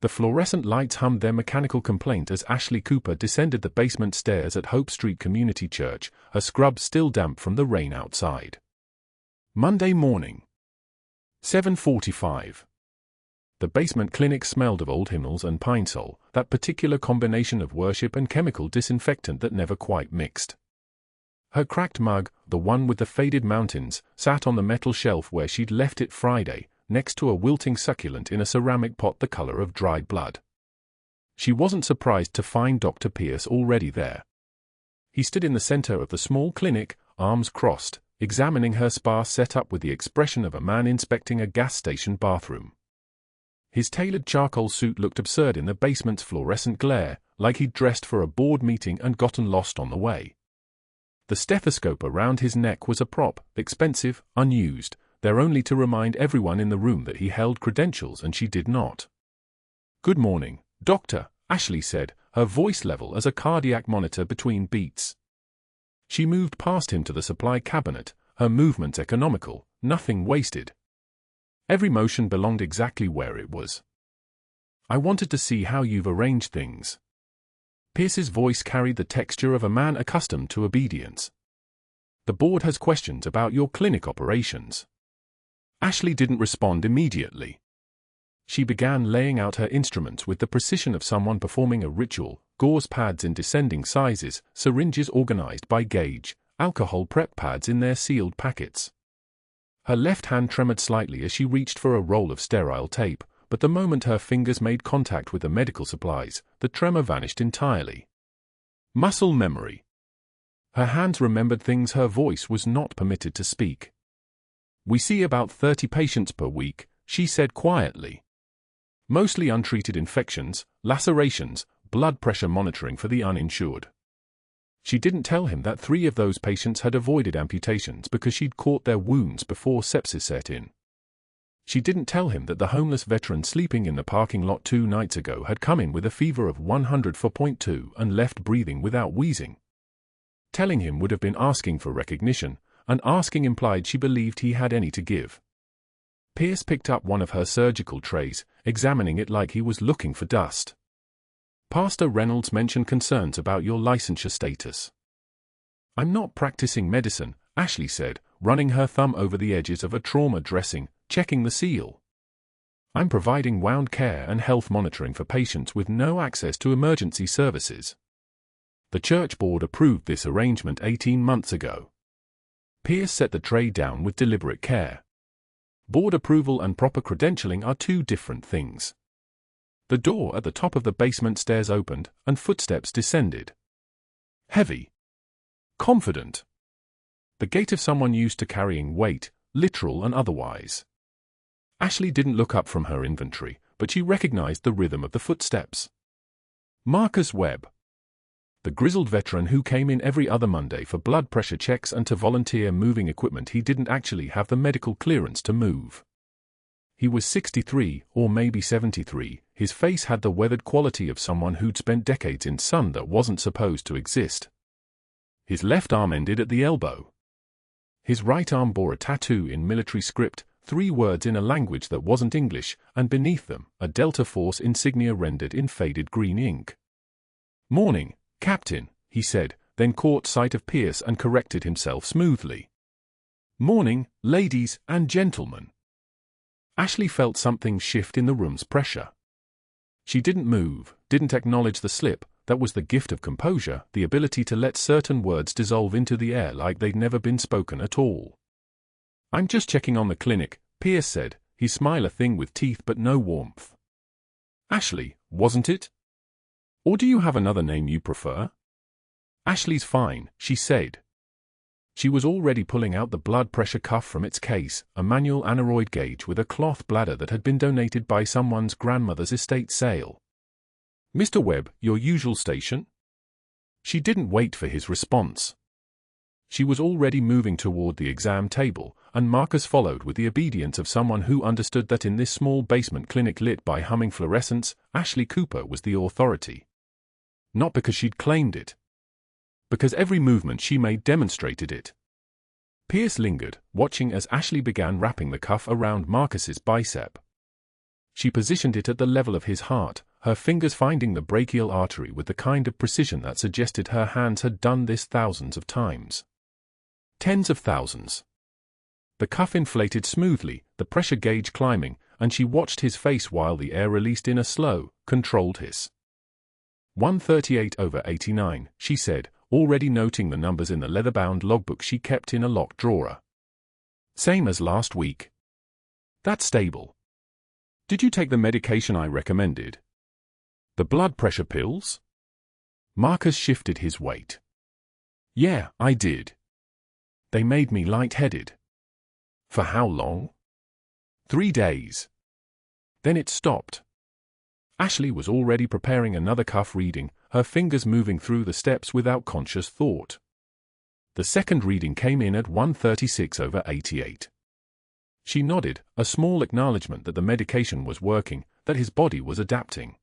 The fluorescent lights hummed their mechanical complaint as Ashley Cooper descended the basement stairs at Hope Street Community Church, her scrubs still damp from the rain outside. Monday morning. 7:45. The basement clinic smelled of old hymnals and pine sol, that particular combination of worship and chemical disinfectant that never quite mixed. Her cracked mug, the one with the faded mountains, sat on the metal shelf where she'd left it Friday, next to a wilting succulent in a ceramic pot the color of dried blood. She wasn't surprised to find Dr. Pierce already there. He stood in the center of the small clinic, arms crossed, examining her sparse setup with the expression of a man inspecting a gas station bathroom. His tailored charcoal suit looked absurd in the basement's fluorescent glare, like he'd dressed for a board meeting and gotten lost on the way. The stethoscope around his neck was a prop, expensive, unused, there only to remind everyone in the room that he held credentials and she did not. "Good morning, Doctor," Ashley said, her voice level as a cardiac monitor between beats. She moved past him to the supply cabinet, her movements economical, nothing wasted. Every motion belonged exactly where it was. "I wanted to see how you've arranged things." Pierce's voice carried the texture of a man accustomed to obedience. "The board has questions about your clinic operations." Ashley didn't respond immediately. She began laying out her instruments with the precision of someone performing a ritual, gauze pads in descending sizes, syringes organized by gauge, alcohol prep pads in their sealed packets. Her left hand tremored slightly as she reached for a roll of sterile tape, but the moment her fingers made contact with the medical supplies, the tremor vanished entirely. Muscle memory. Her hands remembered things her voice was not permitted to speak. "We see about 30 patients per week," she said quietly. "Mostly untreated infections, lacerations, blood pressure monitoring for the uninsured." She didn't tell him that 3 of those patients had avoided amputations because she'd caught their wounds before sepsis set in. She didn't tell him that the homeless veteran sleeping in the parking lot 2 nights ago had come in with a fever of 104.2 and left breathing without wheezing. Telling him would have been asking for recognition, and asking implied she believed he had any to give. Pierce picked up one of her surgical trays, examining it like he was looking for dust. "Pastor Reynolds mentioned concerns about your licensure status." "I'm not practicing medicine," Ashley said, running her thumb over the edges of a trauma dressing, checking the seal. "I'm providing wound care and health monitoring for patients with no access to emergency services. The church board approved this arrangement 18 months ago." Pierce set the tray down with deliberate care. Board approval and proper credentialing are 2 different things. The door at the top of the basement stairs opened, and footsteps descended. Heavy. Confident. The gait of someone used to carrying weight, literal and otherwise. Ashley didn't look up from her inventory, but she recognized the rhythm of the footsteps. Marcus Webb. The grizzled veteran who came in every other Monday for blood pressure checks and to volunteer moving equipment he didn't actually have the medical clearance to move. He was 63, or maybe 73, his face had the weathered quality of someone who'd spent decades in sun that wasn't supposed to exist. His left arm ended at the elbow. His right arm bore a tattoo in military script, 3 words in a language that wasn't English, and beneath them, a Delta Force insignia rendered in faded green ink. "Morning, Captain," he said, then caught sight of Pierce and corrected himself smoothly. "Morning, ladies and gentlemen." Ashley felt something shift in the room's pressure. She didn't move, didn't acknowledge the slip. That was the gift of composure, the ability to let certain words dissolve into the air like they'd never been spoken at all. "I'm just checking on the clinic," Pierce said, his smile a thing with teeth but no warmth. "Ashley, wasn't it? Or do you have another name you prefer?" "Ashley's fine," she said. She was already pulling out the blood pressure cuff from its case, a manual aneroid gauge with a cloth bladder that had been donated by someone's grandmother's estate sale. "Mr. Webb, your usual station?" She didn't wait for his response. She was already moving toward the exam table, and Marcus followed with the obedience of someone who understood that in this small basement clinic lit by humming fluorescents, Ashley Cooper was the authority. Not because she'd claimed it. Because every movement she made demonstrated it. Pierce lingered, watching as Ashley began wrapping the cuff around Marcus's bicep. She positioned it at the level of his heart, her fingers finding the brachial artery with the kind of precision that suggested her hands had done this thousands of times. Tens of thousands. The cuff inflated smoothly, the pressure gauge climbing, and she watched his face while the air released in a slow, controlled hiss. 138/89, she said, already noting the numbers in the leather-bound logbook she kept in a locked drawer. Same as last week. That's stable. Did you take the medication I recommended? The blood pressure pills? Marcus shifted his weight. Yeah, I did. They made me lightheaded. For how long? 3 days. Then it stopped. Ashley was already preparing another cuff reading, her fingers moving through the steps without conscious thought. The second reading came in at 136/88. She nodded, a small acknowledgement that the medication was working, that his body was adapting.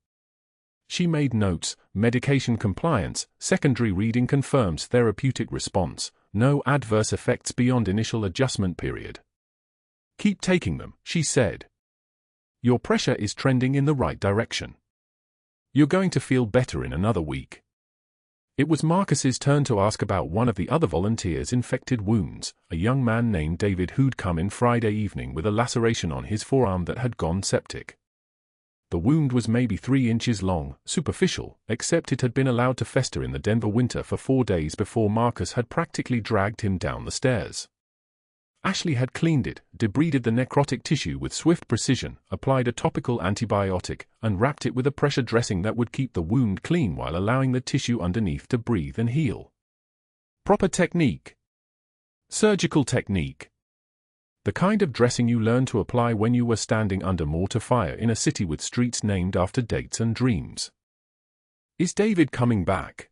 She made notes: medication compliance, secondary reading confirms therapeutic response, no adverse effects beyond initial adjustment period. Keep taking them, she said. Your pressure is trending in the right direction. You're going to feel better in another week. It was Marcus's turn to ask about one of the other volunteers' infected wounds, a young man named David who'd come in Friday evening with a laceration on his forearm that had gone septic. The wound was maybe 3 inches long, superficial, except it had been allowed to fester in the Denver winter for 4 days before Marcus had practically dragged him down the stairs. Ashley had cleaned it, debrided the necrotic tissue with swift precision, applied a topical antibiotic, and wrapped it with a pressure dressing that would keep the wound clean while allowing the tissue underneath to breathe and heal. Proper technique. Surgical technique. The kind of dressing you learned to apply when you were standing under mortar fire in a city with streets named after dates and dreams. Is David coming back?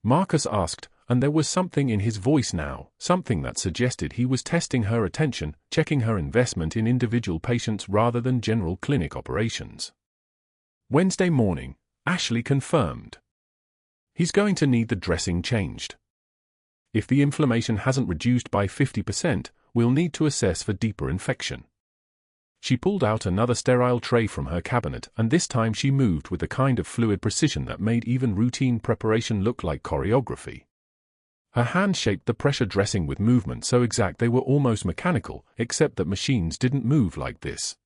Marcus asked, and there was something in his voice now, something that suggested he was testing her attention, checking her investment in individual patients rather than general clinic operations. Wednesday morning, Ashley confirmed. He's going to need the dressing changed. If the inflammation hasn't reduced by 50%, we'll need to assess for deeper infection. She pulled out another sterile tray from her cabinet, and this time she moved with the kind of fluid precision that made even routine preparation look like choreography. Her hand shaped the pressure dressing with movement so exact they were almost mechanical, except that machines didn't move like this.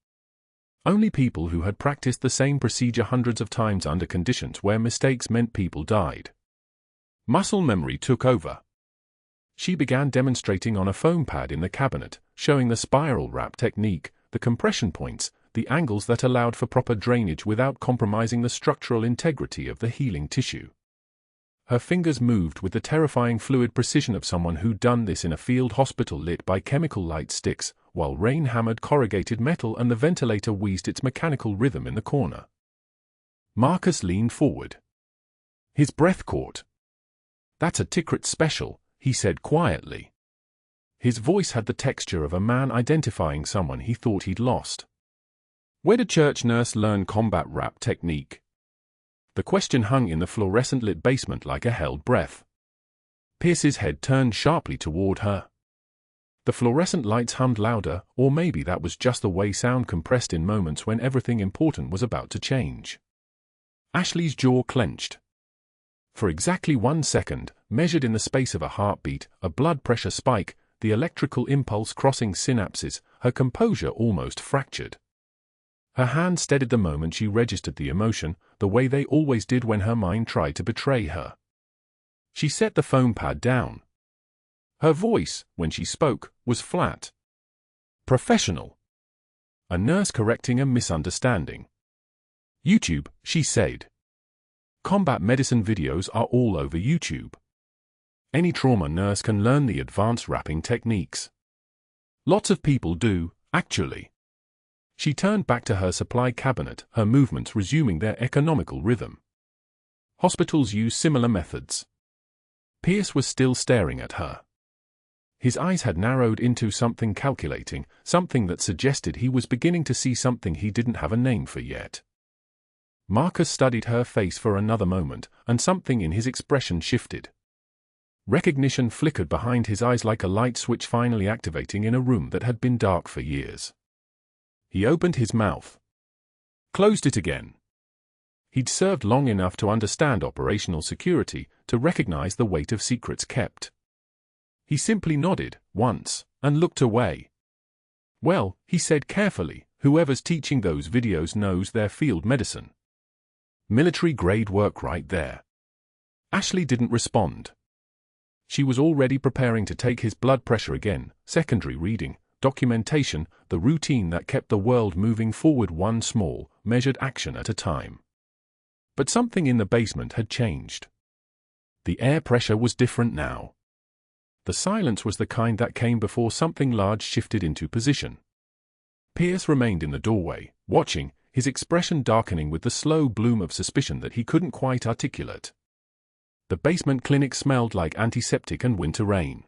Only people who had practiced the same procedure hundreds of times under conditions where mistakes meant people died. Muscle memory took over. She began demonstrating on a foam pad in the cabinet, showing the spiral wrap technique, the compression points, the angles that allowed for proper drainage without compromising the structural integrity of the healing tissue. Her fingers moved with the terrifying fluid precision of someone who'd done this in a field hospital lit by chemical light sticks, while rain hammered corrugated metal and the ventilator wheezed its mechanical rhythm in the corner. Marcus leaned forward. His breath caught. That's a Ticret special, he said quietly. His voice had the texture of a man identifying someone he thought he'd lost. Where did church nurse learn combat wrap technique? The question hung in the fluorescent-lit basement like a held breath. Pierce's head turned sharply toward her. The fluorescent lights hummed louder, or maybe that was just the way sound compressed in moments when everything important was about to change. Ashley's jaw clenched. For exactly 1 second, measured in the space of a heartbeat, a blood pressure spike, the electrical impulse crossing synapses, her composure almost fractured. Her hand steadied the moment she registered the emotion, the way they always did when her mind tried to betray her. She set the foam pad down. Her voice, when she spoke, was flat. Professional. A nurse correcting a misunderstanding. YouTube, she said. Combat medicine videos are all over YouTube. Any trauma nurse can learn the advanced wrapping techniques. Lots of people do, actually. She turned back to her supply cabinet, her movements resuming their economical rhythm. Hospitals use similar methods. Pierce was still staring at her. His eyes had narrowed into something calculating, something that suggested he was beginning to see something he didn't have a name for yet. Marcus studied her face for another moment, and something in his expression shifted. Recognition flickered behind his eyes like a light switch finally activating in a room that had been dark for years. He opened his mouth. closed it again. He'd served long enough to understand operational security, to recognize the weight of secrets kept. He simply nodded, once, and looked away. "Well," he said carefully, "whoever's teaching those videos knows their field medicine. Military-grade work right there." Ashley didn't respond. She was already preparing to take his blood pressure again, secondary reading, documentation, the routine that kept the world moving forward one small, measured action at a time. But something in the basement had changed. The air pressure was different now. The silence was the kind that came before something large shifted into position. Pierce remained in the doorway, watching, his expression darkening with the slow bloom of suspicion that he couldn't quite articulate. The basement clinic smelled like antiseptic and winter rain.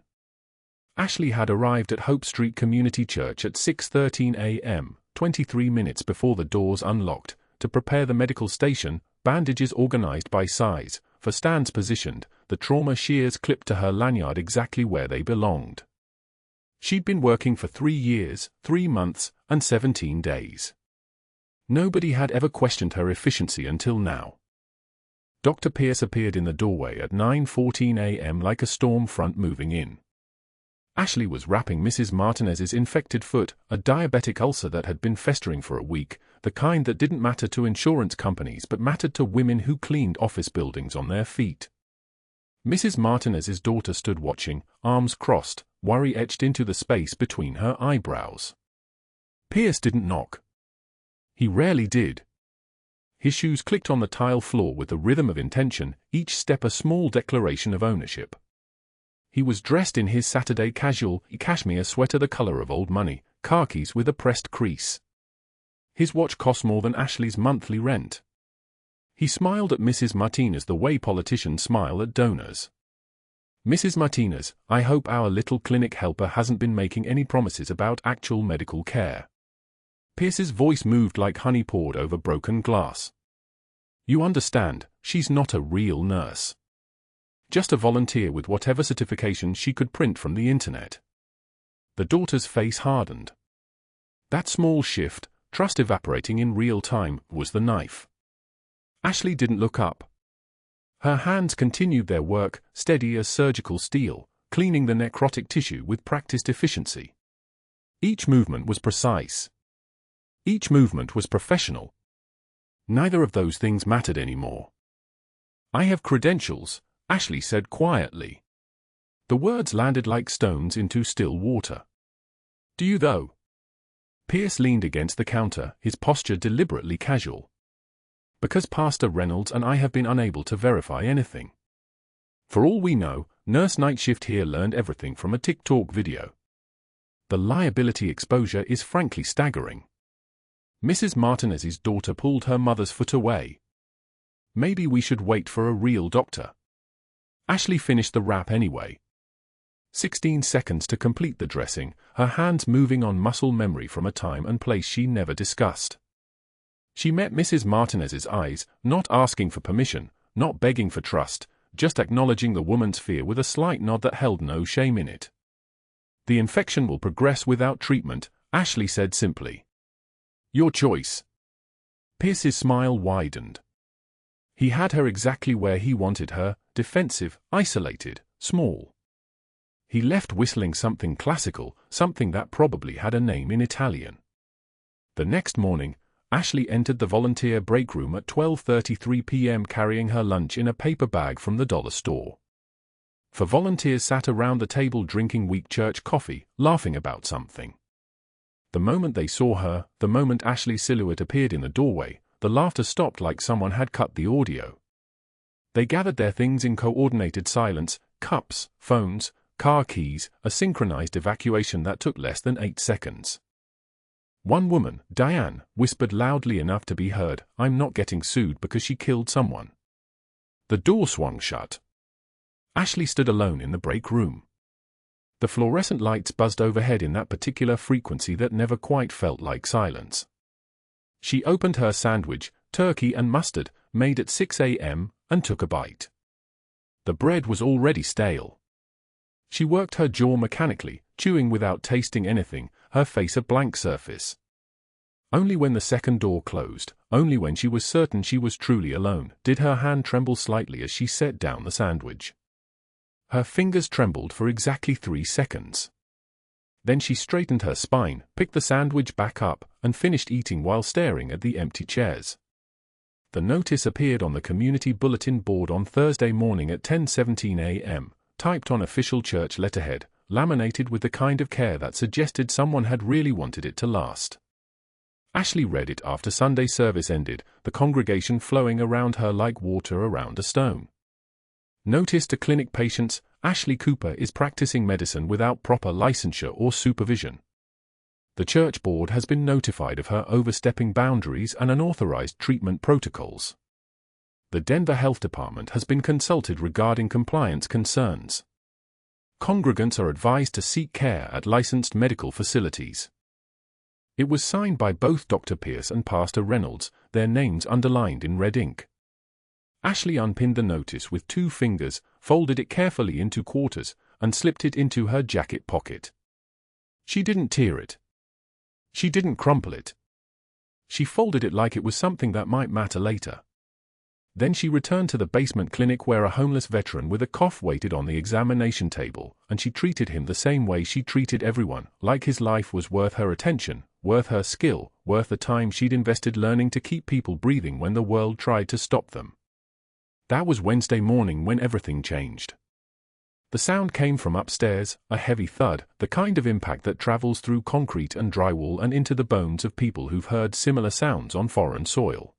Ashley had arrived at Hope Street Community Church at 6:13 a.m., 23 minutes before the doors unlocked, to prepare the medical station, bandages organized by size, for stands positioned, the trauma shears clipped to her lanyard exactly where they belonged. She'd been working for 3 years, 3 months, and 17 days. Nobody had ever questioned her efficiency until now. Dr. Pierce appeared in the doorway at 9:14 a.m. like a storm front moving in. Ashley was wrapping Mrs. Martinez's infected foot, a diabetic ulcer that had been festering for a week, the kind that didn't matter to insurance companies but mattered to women who cleaned office buildings on their feet. Mrs. Martinez's daughter stood watching, arms crossed, worry etched into the space between her eyebrows. Pierce didn't knock. He rarely did. His shoes clicked on the tile floor with the rhythm of intention, each step a small declaration of ownership. He was dressed in his Saturday casual cashmere sweater the color of old money, khakis with a pressed crease. His watch cost more than Ashley's monthly rent. He smiled at Mrs. Martinez the way politicians smile at donors. "Mrs. Martinez, I hope our little clinic helper hasn't been making any promises about actual medical care." Pierce's voice moved like honey poured over broken glass. "You understand, she's not a real nurse. Just a volunteer with whatever certification she could print from the internet." The daughter's face hardened. That small shift, trust evaporating in real time, was the knife. Ashley didn't look up. Her hands continued their work, steady as surgical steel, cleaning the necrotic tissue with practiced efficiency. Each movement was precise. Each movement was professional. Neither of those things mattered anymore. "I have credentials," Ashley said quietly. The words landed like stones into still water. "Do you though?" Pierce leaned against the counter, his posture deliberately casual. "Because Pastor Reynolds and I have been unable to verify anything. For all we know, Nurse Night Shift here learned everything from a TikTok video. The liability exposure is frankly staggering." Mrs. Martinez's daughter pulled her mother's foot away. "Maybe we should wait for a real doctor." Ashley finished the wrap anyway. 16 seconds to complete the dressing, her hands moving on muscle memory from a time and place she never discussed. She met Mrs. Martinez's eyes, not asking for permission, not begging for trust, just acknowledging the woman's fear with a slight nod that held no shame in it. "The infection will progress without treatment," Ashley said simply. "Your choice." Pierce's smile widened. He had her exactly where he wanted her, defensive, isolated, small. He left whistling something classical, something that probably had a name in Italian. The next morning, Ashley entered the volunteer break room at 12:33 p.m. carrying her lunch in a paper bag from the dollar store. For volunteers sat around the table drinking weak church coffee, laughing about something. The moment they saw her, the moment Ashley's silhouette appeared in the doorway, the laughter stopped like someone had cut the audio. They gathered their things in coordinated silence, cups, phones, car keys, a synchronized evacuation that took less than 8 seconds. One woman, Diane, whispered loudly enough to be heard, "I'm not getting sued because she killed someone." The door swung shut. Ashley stood alone in the break room. The fluorescent lights buzzed overhead in that particular frequency that never quite felt like silence. She opened her sandwich, turkey and mustard, made at 6 a.m., and took a bite. The bread was already stale. She worked her jaw mechanically, chewing without tasting anything, her face a blank surface. Only when the second door closed, only when she was certain she was truly alone, did her hand tremble slightly as she set down the sandwich. Her fingers trembled for exactly 3 seconds. Then she straightened her spine, picked the sandwich back up, and finished eating while staring at the empty chairs. The notice appeared on the community bulletin board on Thursday morning at 10:17 a.m., typed on official church letterhead, laminated with the kind of care that suggested someone had really wanted it to last. Ashley read it after Sunday service ended, the congregation flowing around her like water around a stone. Notice to clinic patients: Ashley Cooper is practicing medicine without proper licensure or supervision. The church board has been notified of her overstepping boundaries and unauthorized treatment protocols. The Denver Health Department has been consulted regarding compliance concerns. Congregants are advised to seek care at licensed medical facilities. It was signed by both Dr. Pierce and Pastor Reynolds, their names underlined in red ink. Ashley unpinned the notice with 2 fingers, folded it carefully into quarters, and slipped it into her jacket pocket. She didn't tear it. She didn't crumple it. She folded it like it was something that might matter later. Then she returned to the basement clinic where a homeless veteran with a cough waited on the examination table, and she treated him the same way she treated everyone, like his life was worth her attention, worth her skill, worth the time she'd invested learning to keep people breathing when the world tried to stop them. That was Wednesday morning when everything changed. The sound came from upstairs, a heavy thud, the kind of impact that travels through concrete and drywall and into the bones of people who've heard similar sounds on foreign soil.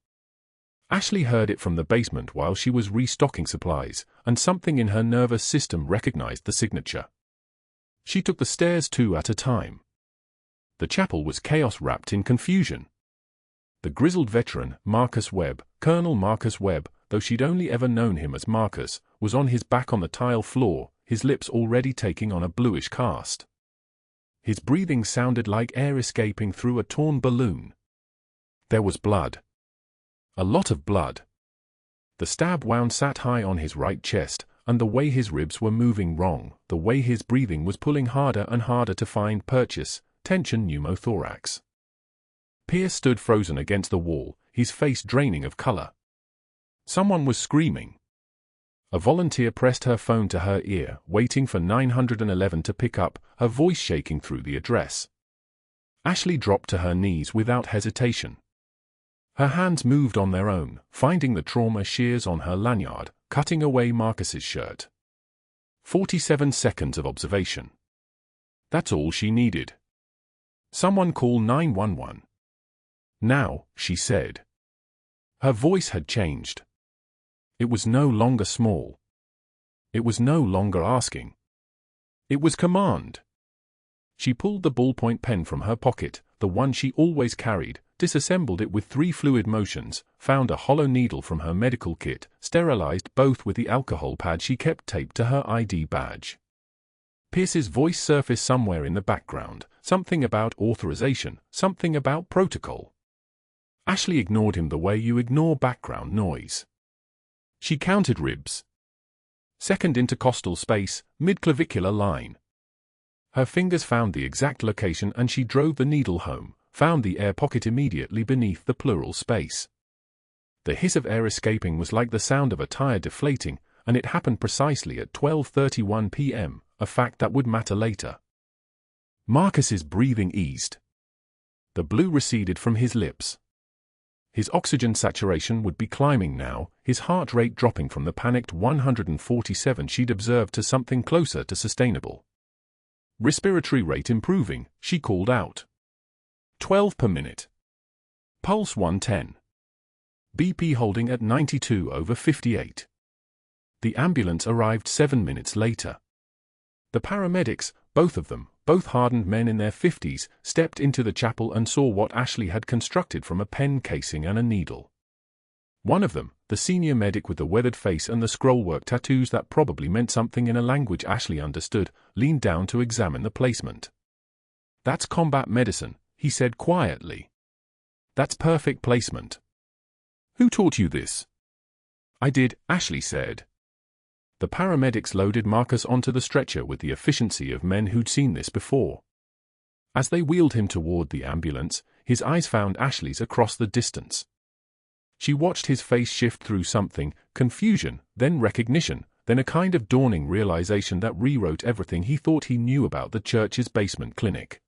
Ashley heard it from the basement while she was restocking supplies, and something in her nervous system recognized the signature. She took the stairs 2 at a time. The chapel was chaos wrapped in confusion. The grizzled veteran, Marcus Webb, Colonel Marcus Webb, though she'd only ever known him as Marcus, was on his back on the tile floor, his lips already taking on a bluish cast. His breathing sounded like air escaping through a torn balloon. There was blood. A lot of blood. The stab wound sat high on his right chest, and the way his ribs were moving wrong, the way his breathing was pulling harder and harder to find purchase, tension pneumothorax. Pierce stood frozen against the wall, his face draining of color. Someone was screaming. A volunteer pressed her phone to her ear, waiting for 911 to pick up, her voice shaking through the address. Ashley dropped to her knees without hesitation. Her hands moved on their own, finding the trauma shears on her lanyard, cutting away Marcus's shirt. 47 seconds of observation. That's all she needed. Someone call 911. Now, she said. Her voice had changed. It was no longer small. It was no longer asking. It was command. She pulled the ballpoint pen from her pocket, the one she always carried, disassembled it with 3 fluid motions, found a hollow needle from her medical kit, sterilized both with the alcohol pad she kept taped to her ID badge. Pierce's voice surfaced somewhere in the background, something about authorization, something about protocol. Ashley ignored him the way you ignore background noise. She counted ribs. Second intercostal space, mid-clavicular line. Her fingers found the exact location and she drove the needle home, found the air pocket immediately beneath the pleural space. The hiss of air escaping was like the sound of a tire deflating, and it happened precisely at 12:31 p.m., a fact that would matter later. Marcus's breathing eased. The blue receded from his lips. His oxygen saturation would be climbing now, his heart rate dropping from the panicked 147 she'd observed to something closer to sustainable. Respiratory rate improving, she called out. 12 per minute. Pulse 110. BP holding at 92/58. The ambulance arrived 7 minutes later. The paramedics, both of them, both hardened men in their 50s, stepped into the chapel and saw what Ashley had constructed from a pen casing and a needle. One of them, the senior medic with the weathered face and the scrollwork tattoos that probably meant something in a language Ashley understood, leaned down to examine the placement. "That's combat medicine," he said quietly. "That's perfect placement." "Who taught you this?" "I did," Ashley said. The paramedics loaded Marcus onto the stretcher with the efficiency of men who'd seen this before. As they wheeled him toward the ambulance, his eyes found Ashley's across the distance. She watched his face shift through something, confusion, then recognition, then a kind of dawning realization that rewrote everything he thought he knew about the church's basement clinic.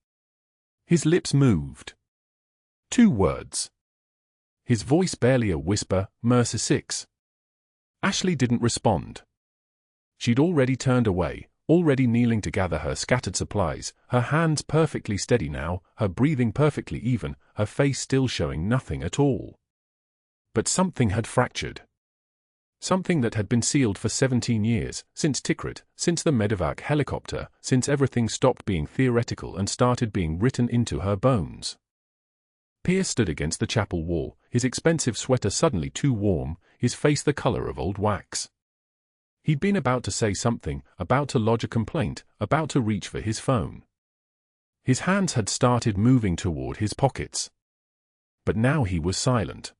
His lips moved. 2 words. His voice barely a whisper, Mercer 6. Ashley didn't respond. She'd already turned away, already kneeling to gather her scattered supplies, her hands perfectly steady now, her breathing perfectly even, her face still showing nothing at all. But something had fractured. Something that had been sealed for 17 years, since Tikrit, since the medevac helicopter, since everything stopped being theoretical and started being written into her bones. Pierce stood against the chapel wall, his expensive sweater suddenly too warm, his face the color of old wax. He'd been about to say something, about to lodge a complaint, about to reach for his phone. His hands had started moving toward his pockets. But now he was silent.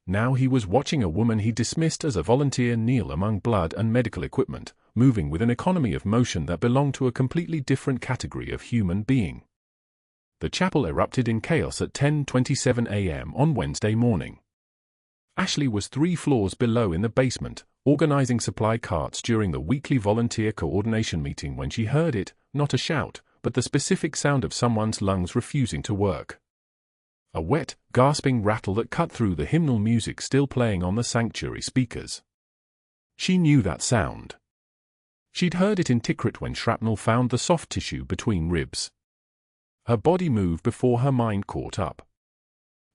Now he was watching a woman he dismissed as a volunteer kneel among blood and medical equipment, moving with an economy of motion that belonged to a completely different category of human being. The chapel erupted in chaos at 10:27 a.m. on Wednesday morning. Ashley was 3 floors below in the basement, organizing supply carts during the weekly volunteer coordination meeting when she heard it, not a shout, but the specific sound of someone's lungs refusing to work. A wet, gasping rattle that cut through the hymnal music still playing on the sanctuary speakers. She knew that sound. She'd heard it in Tikrit when shrapnel found the soft tissue between ribs. Her body moved before her mind caught up.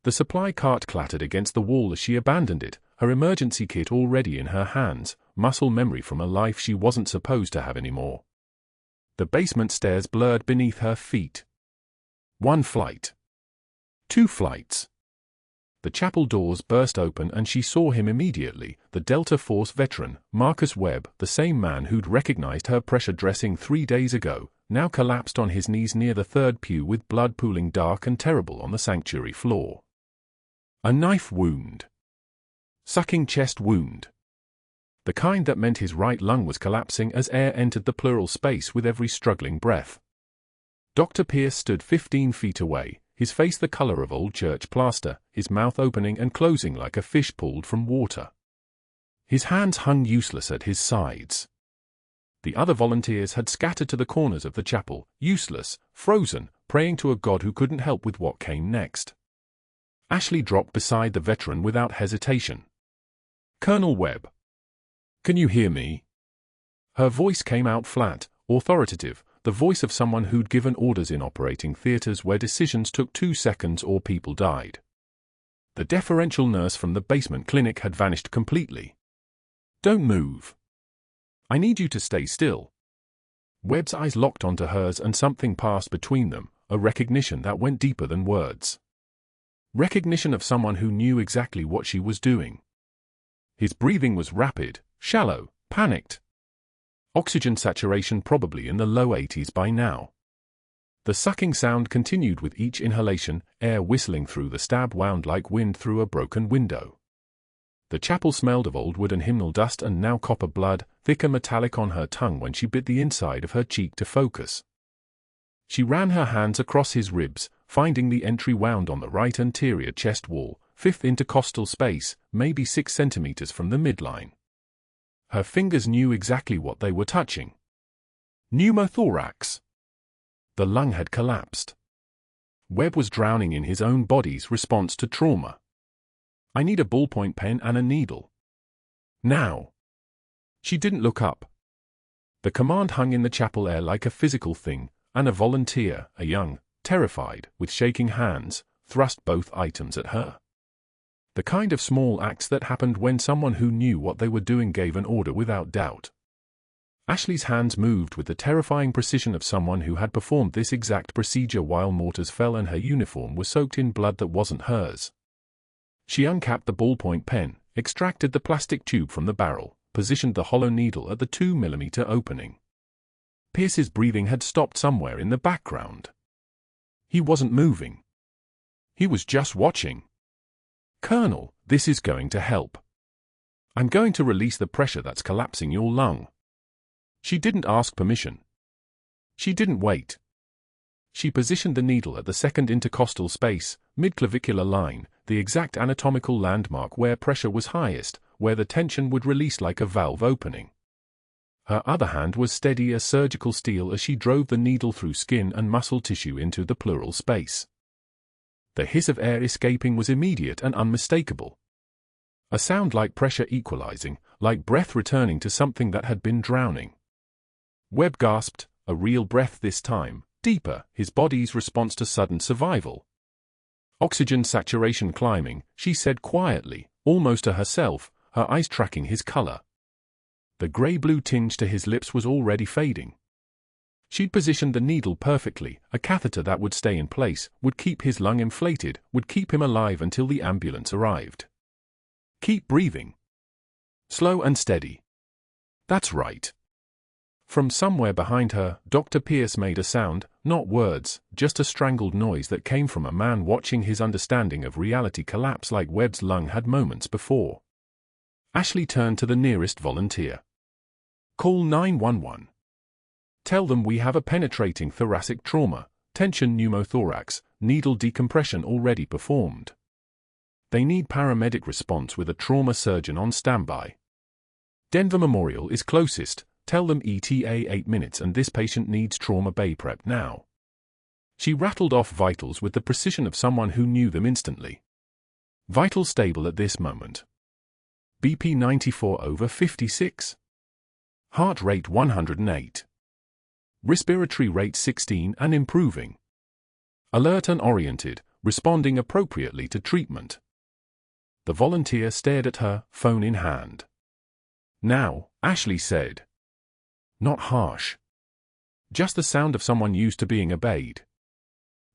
The supply cart clattered against the wall as she abandoned it, her emergency kit already in her hands, muscle memory from a life she wasn't supposed to have anymore. The basement stairs blurred beneath her feet. 1 flight. 2 flights. The chapel doors burst open and she saw him immediately, the Delta Force veteran, Marcus Webb, the same man who'd recognized her pressure dressing 3 days ago, now collapsed on his knees near the 3rd pew with blood pooling dark and terrible on the sanctuary floor. A knife wound. Sucking chest wound. The kind that meant his right lung was collapsing as air entered the pleural space with every struggling breath. Dr. Pierce stood 15 feet away, his face the color of old church plaster, his mouth opening and closing like a fish pulled from water. His hands hung useless at his sides. The other volunteers had scattered to the corners of the chapel, useless, frozen, praying to a God who couldn't help with what came next. Ashley dropped beside the veteran without hesitation. Colonel Webb. Can you hear me? Her voice came out flat, authoritative, the voice of someone who'd given orders in operating theaters where decisions took 2 seconds or people died. The deferential nurse from the basement clinic had vanished completely. Don't move. I need you to stay still. Webb's eyes locked onto hers and something passed between them, a recognition that went deeper than words. Recognition of someone who knew exactly what she was doing. His breathing was rapid, shallow, panicked. Oxygen saturation probably in the low 80s by now. The sucking sound continued with each inhalation, air whistling through the stab wound like wind through a broken window. The chapel smelled of old wood and hymnal dust and now copper blood, thick and metallic on her tongue when she bit the inside of her cheek to focus. She ran her hands across his ribs, finding the entry wound on the right anterior chest wall, 5th intercostal space, maybe 6 centimeters from the midline. Her fingers knew exactly what they were touching. Pneumothorax. The lung had collapsed. Webb was drowning in his own body's response to trauma. I need a ballpoint pen and a needle. Now. She didn't look up. The command hung in the chapel air like a physical thing, and a volunteer, a young, terrified, with shaking hands, thrust both items at her. The kind of small acts that happened when someone who knew what they were doing gave an order without doubt. Ashley's hands moved with the terrifying precision of someone who had performed this exact procedure while mortars fell and her uniform was soaked in blood that wasn't hers. She uncapped the ballpoint pen, extracted the plastic tube from the barrel, positioned the hollow needle at the 2mm opening. Pierce's breathing had stopped somewhere in the background. He wasn't moving. He was just watching. Colonel, this is going to help. I'm going to release the pressure that's collapsing your lung. She didn't ask permission. She didn't wait. She positioned the needle at the second intercostal space, mid-clavicular line, the exact anatomical landmark where pressure was highest, where the tension would release like a valve opening. Her other hand was steady as surgical steel as she drove the needle through skin and muscle tissue into the pleural space. The hiss of air escaping was immediate and unmistakable. A sound like pressure equalizing, like breath returning to something that had been drowning. Webb gasped, a real breath this time, deeper, his body's response to sudden survival. Oxygen saturation climbing, she said quietly, almost to herself, her eyes tracking his color. The grey-blue tinge to his lips was already fading. She'd positioned the needle perfectly, a catheter that would stay in place, would keep his lung inflated, would keep him alive until the ambulance arrived. Keep breathing. Slow and steady. That's right. From somewhere behind her, Dr. Pierce made a sound, not words, just a strangled noise that came from a man watching his understanding of reality collapse like Webb's lung had moments before. Ashley turned to the nearest volunteer. Call 911. Tell them we have a penetrating thoracic trauma, tension pneumothorax, needle decompression already performed. They need paramedic response with a trauma surgeon on standby. Denver Memorial is closest. Tell them ETA 8 minutes and this patient needs trauma bay prep now. She rattled off vitals with the precision of someone who knew them instantly. Vital stable at this moment. BP 94/56. Heart rate 108. Respiratory rate 16 and improving. Alert and oriented, responding appropriately to treatment. The volunteer stared at her, phone in hand. Now, Ashley said. Not harsh. Just the sound of someone used to being obeyed.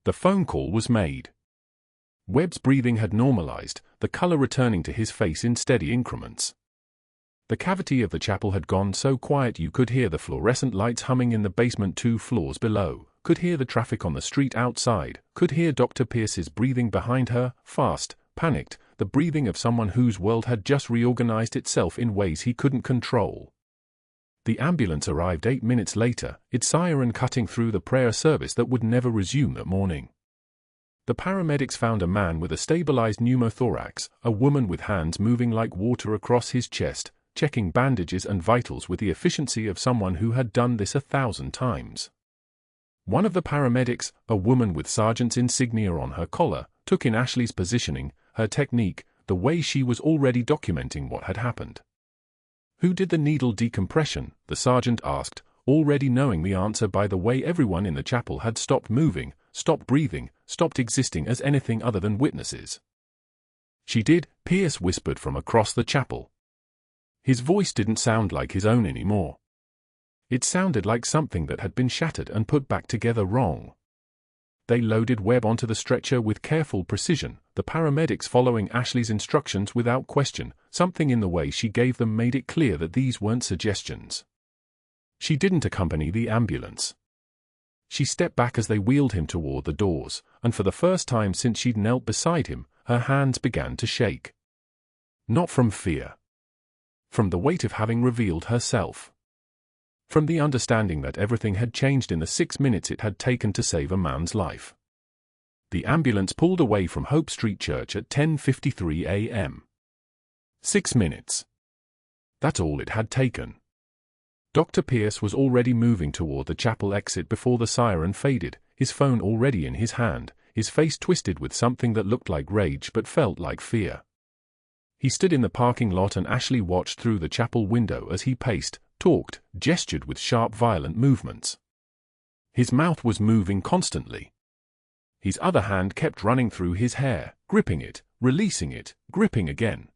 The phone call was made. Webb's breathing had normalized, the color returning to his face in steady increments. The cavity of the chapel had gone so quiet you could hear the fluorescent lights humming in the basement 2 floors below, could hear the traffic on the street outside, could hear Dr. Pierce's breathing behind her, fast, panicked, the breathing of someone whose world had just reorganized itself in ways he couldn't control. The ambulance arrived 8 minutes later, its siren cutting through the prayer service that would never resume that morning. The paramedics found a man with a stabilized pneumothorax, a woman with hands moving like water across his chest, checking bandages and vitals with the efficiency of someone who had done this 1,000 times. One of the paramedics, a woman with sergeant's insignia on her collar, took in Ashley's positioning, her technique, the way she was already documenting what had happened. Who did the needle decompression? The sergeant asked, already knowing the answer by the way everyone in the chapel had stopped moving, stopped breathing, stopped existing as anything other than witnesses. She did, Pierce whispered from across the chapel. His voice didn't sound like his own anymore. It sounded like something that had been shattered and put back together wrong. They loaded Webb onto the stretcher with careful precision, the paramedics following Ashley's instructions without question. Something in the way she gave them made it clear that these weren't suggestions. She didn't accompany the ambulance. She stepped back as they wheeled him toward the doors, and for the first time since she'd knelt beside him, her hands began to shake. Not from fear. From the weight of having revealed herself. From the understanding that everything had changed in the 6 minutes it had taken to save a man's life. The ambulance pulled away from Hope Street Church at 10:53 a.m. 6 minutes. That's all it had taken. Dr. Pierce was already moving toward the chapel exit before the siren faded, his phone already in his hand, his face twisted with something that looked like rage but felt like fear. He stood in the parking lot and Ashley watched through the chapel window as he paced, talked, gestured with sharp violent movements. His mouth was moving constantly. His other hand kept running through his hair, gripping it, releasing it, gripping again.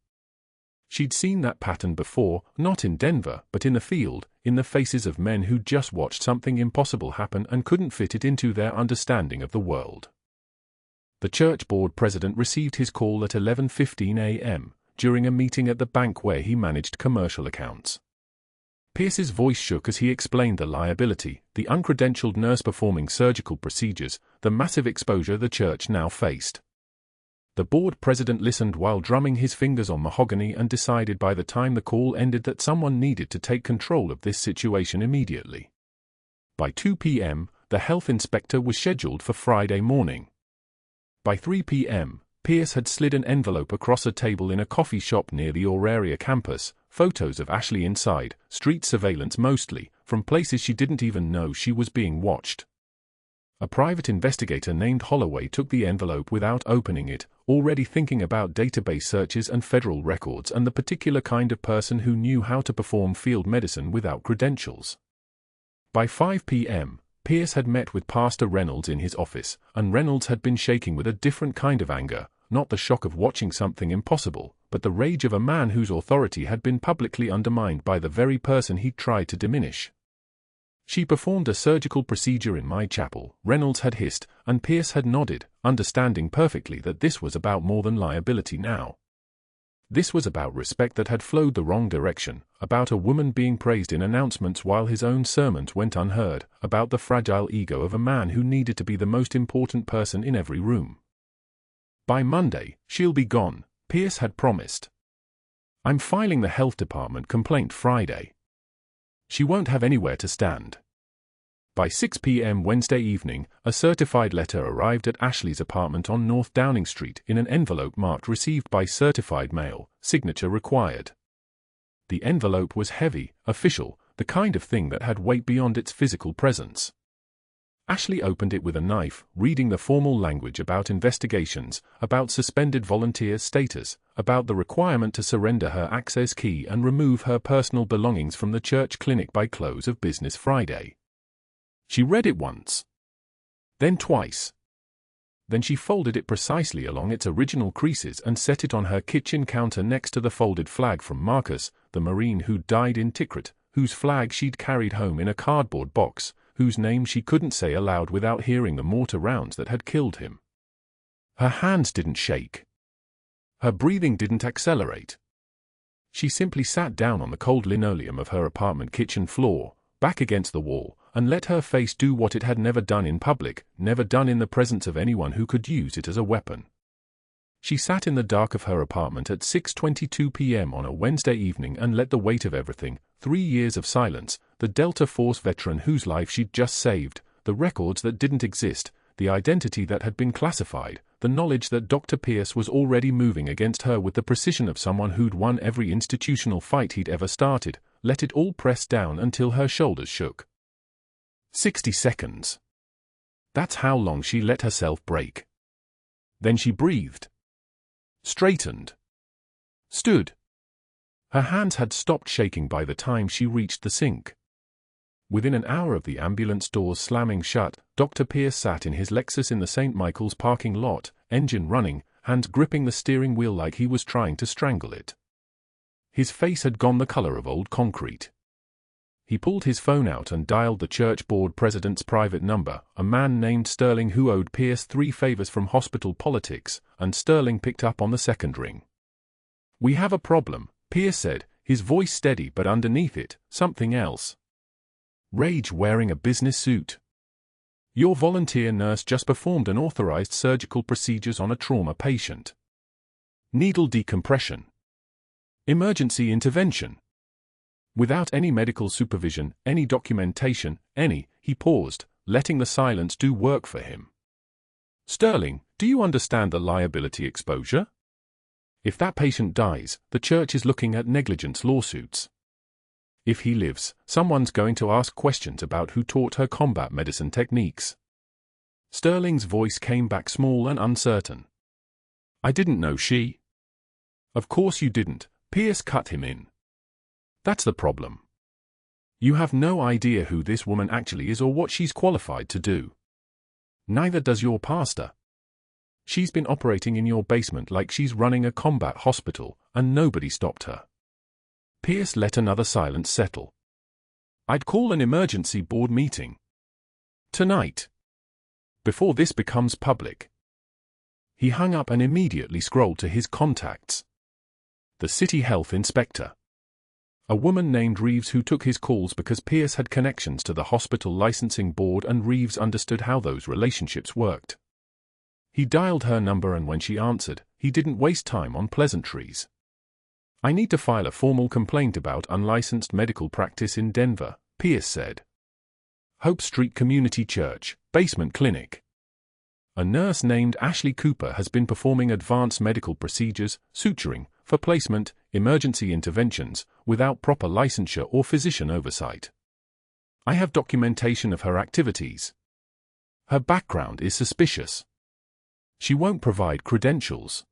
She'd seen that pattern before, not in Denver, but in the field, in the faces of men who'd just watched something impossible happen and couldn't fit it into their understanding of the world. The church board president received his call at 11:15 a.m., during a meeting at the bank where he managed commercial accounts. Pierce's voice shook as he explained the liability, the uncredentialed nurse performing surgical procedures, the massive exposure the church now faced. The board president listened while drumming his fingers on mahogany and decided by the time the call ended that someone needed to take control of this situation immediately. By 2 p.m., the health inspector was scheduled for Friday morning. By 3 p.m., Pierce had slid an envelope across a table in a coffee shop near the Auraria campus, photos of Ashley inside, street surveillance mostly, from places she didn't even know she was being watched. A private investigator named Holloway took the envelope without opening it, already thinking about database searches and federal records and the particular kind of person who knew how to perform field medicine without credentials. By 5 p.m., Pierce had met with Pastor Reynolds in his office, and Reynolds had been shaking with a different kind of anger, not the shock of watching something impossible, but the rage of a man whose authority had been publicly undermined by the very person he'd tried to diminish. "She performed a surgical procedure in my chapel," Reynolds had hissed, and Pierce had nodded, understanding perfectly that this was about more than liability now. This was about respect that had flowed the wrong direction, about a woman being praised in announcements while his own sermons went unheard, about the fragile ego of a man who needed to be the most important person in every room. "By Monday, she'll be gone," Pierce had promised. "I'm filing the health department complaint Friday. She won't have anywhere to stand." By 6 p.m. Wednesday evening, a certified letter arrived at Ashley's apartment on North Downing Street in an envelope marked "Received by certified mail, signature required." The envelope was heavy, official, the kind of thing that had weight beyond its physical presence. Ashley opened it with a knife, reading the formal language about investigations, about suspended volunteer status, about the requirement to surrender her access key and remove her personal belongings from the church clinic by close of business Friday. She read it once, then twice. Then she folded it precisely along its original creases and set it on her kitchen counter next to the folded flag from Marcus, the Marine who died in Tikrit, whose flag she'd carried home in a cardboard box, whose name she couldn't say aloud without hearing the mortar rounds that had killed him. Her hands didn't shake. Her breathing didn't accelerate. She simply sat down on the cold linoleum of her apartment kitchen floor, back against the wall, and let her face do what it had never done in public, never done in the presence of anyone who could use it as a weapon. She sat in the dark of her apartment at 6:22 p.m. on a Wednesday evening and let the weight of everything, 3 years of silence, the Delta Force veteran whose life she'd just saved, the records that didn't exist, the identity that had been classified, the knowledge that Dr. Pierce was already moving against her with the precision of someone who'd won every institutional fight he'd ever started, let it all press down until her shoulders shook. 60 seconds. That's how long she let herself break. Then she breathed. Straightened. Stood. Her hands had stopped shaking by the time she reached the sink. Within an hour of the ambulance doors slamming shut, Dr. Pierce sat in his Lexus in the St. Michael's parking lot, engine running, hands gripping the steering wheel like he was trying to strangle it. His face had gone the color of old concrete. He pulled his phone out and dialed the church board president's private number, a man named Sterling who owed Pierce 3 favors from hospital politics, and Sterling picked up on the second ring. "We have a problem," Pierce said, his voice steady but underneath it, something else. Rage wearing a business suit. "Your volunteer nurse just performed unauthorized surgical procedures on a trauma patient. Needle decompression. Emergency intervention. Without any medical supervision, any documentation, he paused, letting the silence do work for him. Sterling, do you understand the liability exposure? If that patient dies, the church is looking at negligence lawsuits. If he lives, someone's going to ask questions about who taught her combat medicine techniques." Sterling's voice came back small and uncertain. "I didn't know she." "Of course you didn't," Pierce cut him in. "That's the problem. You have no idea who this woman actually is or what she's qualified to do. Neither does your pastor. She's been operating in your basement like she's running a combat hospital, and nobody stopped her." Pierce let another silence settle. "I'd call an emergency board meeting. Tonight. Before this becomes public." He hung up and immediately scrolled to his contacts. The city health inspector. A woman named Reeves who took his calls because Pierce had connections to the hospital licensing board and Reeves understood how those relationships worked. He dialed her number and when she answered, he didn't waste time on pleasantries. "I need to file a formal complaint about unlicensed medical practice in Denver," Pierce said. Hope Street Community Church, Basement Clinic. A nurse named Ashley Cooper has been performing advanced medical procedures, suturing, for placement, emergency interventions, without proper licensure or physician oversight. I have documentation of her activities. Her background is suspicious. She won't provide credentials.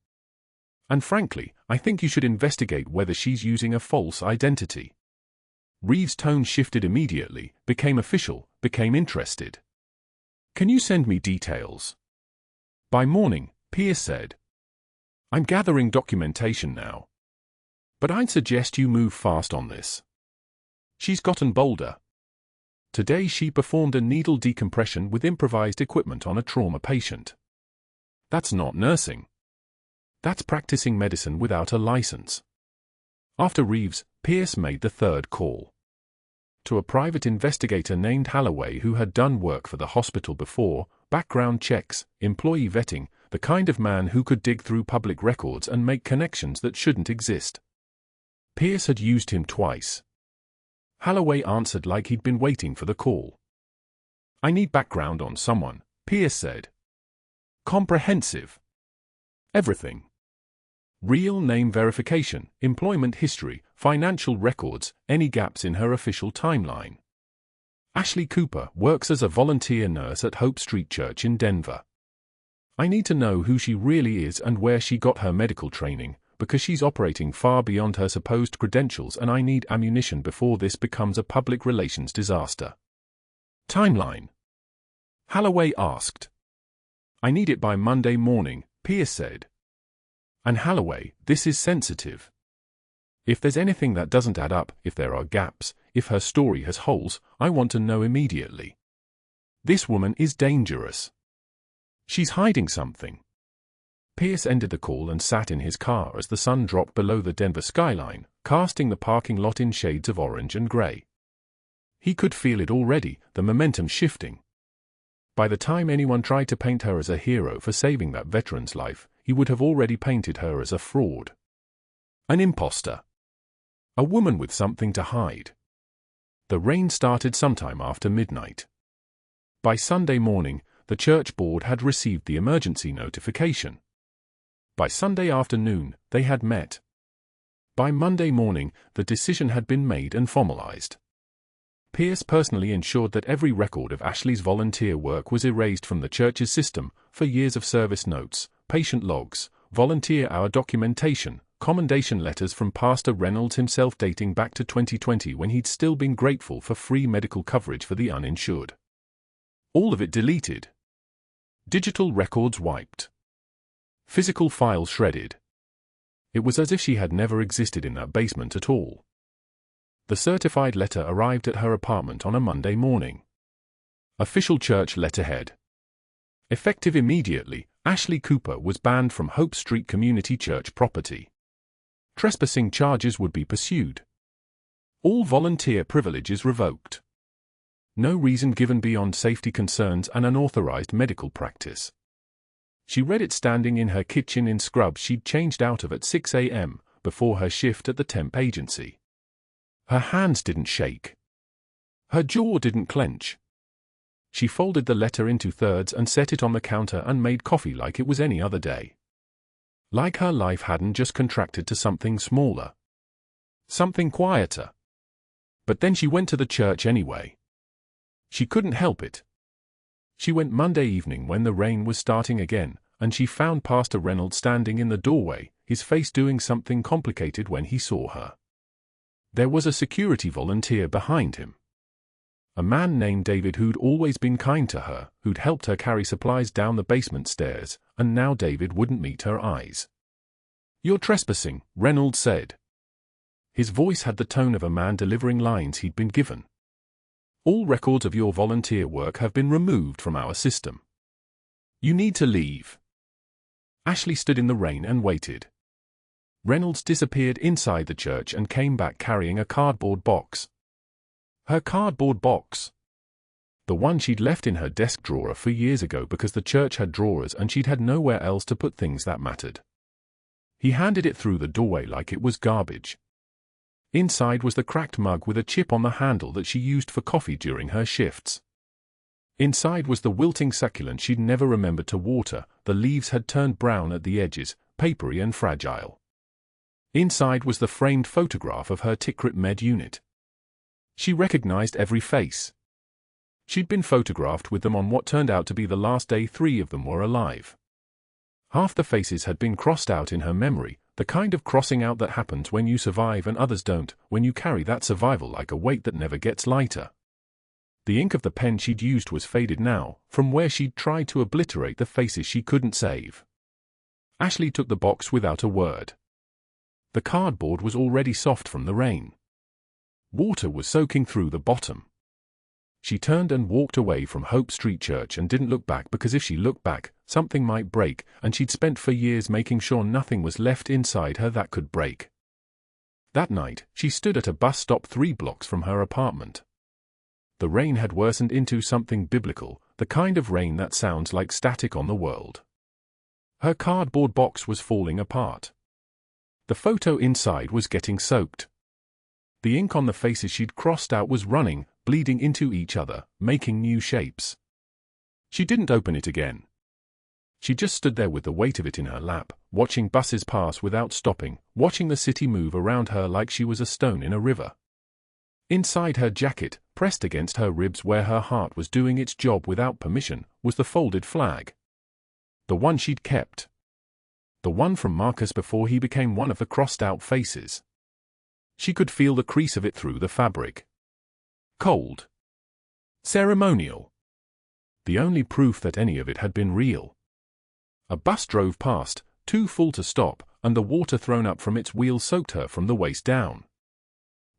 And frankly, I think you should investigate whether she's using a false identity. Reeves' tone shifted immediately, became official, became interested. Can you send me details? By morning, Pierce said. I'm gathering documentation now. But I'd suggest you move fast on this. She's gotten bolder. Today she performed a needle decompression with improvised equipment on a trauma patient. That's not nursing. That's practicing medicine without a license. After Reeves, Pierce made the third call. To a private investigator named Holloway who had done work for the hospital before, background checks, employee vetting, the kind of man who could dig through public records and make connections that shouldn't exist. Pierce had used him twice. Holloway answered like he'd been waiting for the call. I need background on someone, Pierce said. Comprehensive. Everything. Real name verification, employment history, financial records, any gaps in her official timeline. Ashley Cooper works as a volunteer nurse at Hope Street Church in Denver. I need to know who she really is and where she got her medical training, because she's operating far beyond her supposed credentials and I need ammunition before this becomes a public relations disaster. Timeline. Holloway asked. I need it by Monday morning, Pierce said. And Holloway, this is sensitive. If there's anything that doesn't add up, if there are gaps, if her story has holes, I want to know immediately. This woman is dangerous. She's hiding something. Pierce ended the call and sat in his car as the sun dropped below the Denver skyline, casting the parking lot in shades of orange and gray. He could feel it already, the momentum shifting. By the time anyone tried to paint her as a hero for saving that veteran's life, he would have already painted her as a fraud. An imposter. A woman with something to hide. The rain started sometime after midnight. By Sunday morning, the church board had received the emergency notification. By Sunday afternoon, they had met. By Monday morning, the decision had been made and formalized. Pierce personally ensured that every record of Ashley's volunteer work was erased from the church's system, for years of service notes, patient logs, volunteer hour documentation, commendation letters from Pastor Reynolds himself dating back to 2020 when he'd still been grateful for free medical coverage for the uninsured. All of it deleted. Digital records wiped. Physical files shredded. It was as if she had never existed in that basement at all. The certified letter arrived at her apartment on a Monday morning. Official church letterhead. Effective immediately, Ashley Cooper was banned from Hope Street Community Church property. Trespassing charges would be pursued. All volunteer privileges revoked. No reason given beyond safety concerns and unauthorized medical practice. She read it standing in her kitchen in scrubs she'd changed out of at 6 a.m., before her shift at the temp agency. Her hands didn't shake. Her jaw didn't clench. She folded the letter into thirds and set it on the counter and made coffee like it was any other day. Like her life hadn't just contracted to something smaller. Something quieter. But then she went to the church anyway. She couldn't help it. She went Monday evening when the rain was starting again, and she found Pastor Reynolds standing in the doorway, his face doing something complicated when he saw her. There was a security volunteer behind him. A man named David who'd always been kind to her, who'd helped her carry supplies down the basement stairs, and now David wouldn't meet her eyes. You're trespassing, Reynolds said. His voice had the tone of a man delivering lines he'd been given. All records of your volunteer work have been removed from our system. You need to leave. Ashley stood in the rain and waited. Reynolds disappeared inside the church and came back carrying a cardboard box. Her cardboard box. The one she'd left in her desk drawer for years ago because the church had drawers and she'd had nowhere else to put things that mattered. He handed it through the doorway like it was garbage. Inside was the cracked mug with a chip on the handle that she used for coffee during her shifts. Inside was the wilting succulent she'd never remembered to water. The leaves had turned brown at the edges, papery and fragile. Inside was the framed photograph of her Tikrit Med unit. She recognized every face. She'd been photographed with them on what turned out to be the last day 3 of them were alive. Half the faces had been crossed out in her memory, the kind of crossing out that happens when you survive and others don't, when you carry that survival like a weight that never gets lighter. The ink of the pen she'd used was faded now, from where she'd tried to obliterate the faces she couldn't save. Ashley took the box without a word. The cardboard was already soft from the rain. Water was soaking through the bottom. She turned and walked away from Hope Street Church and didn't look back, because if she looked back, something might break, and she'd spent for years making sure nothing was left inside her that could break. That night, she stood at a bus stop 3 blocks from her apartment. The rain had worsened into something biblical, the kind of rain that sounds like static on the world. Her cardboard box was falling apart. The photo inside was getting soaked. The ink on the faces she'd crossed out was running, bleeding into each other, making new shapes. She didn't open it again. She just stood there with the weight of it in her lap, watching buses pass without stopping, watching the city move around her like she was a stone in a river. Inside her jacket, pressed against her ribs where her heart was doing its job without permission, was the folded flag. The one she'd kept. The one from Marcus before he became one of the crossed-out faces. She could feel the crease of it through the fabric. Cold. Ceremonial. The only proof that any of it had been real. A bus drove past, too full to stop, and the water thrown up from its wheels soaked her from the waist down.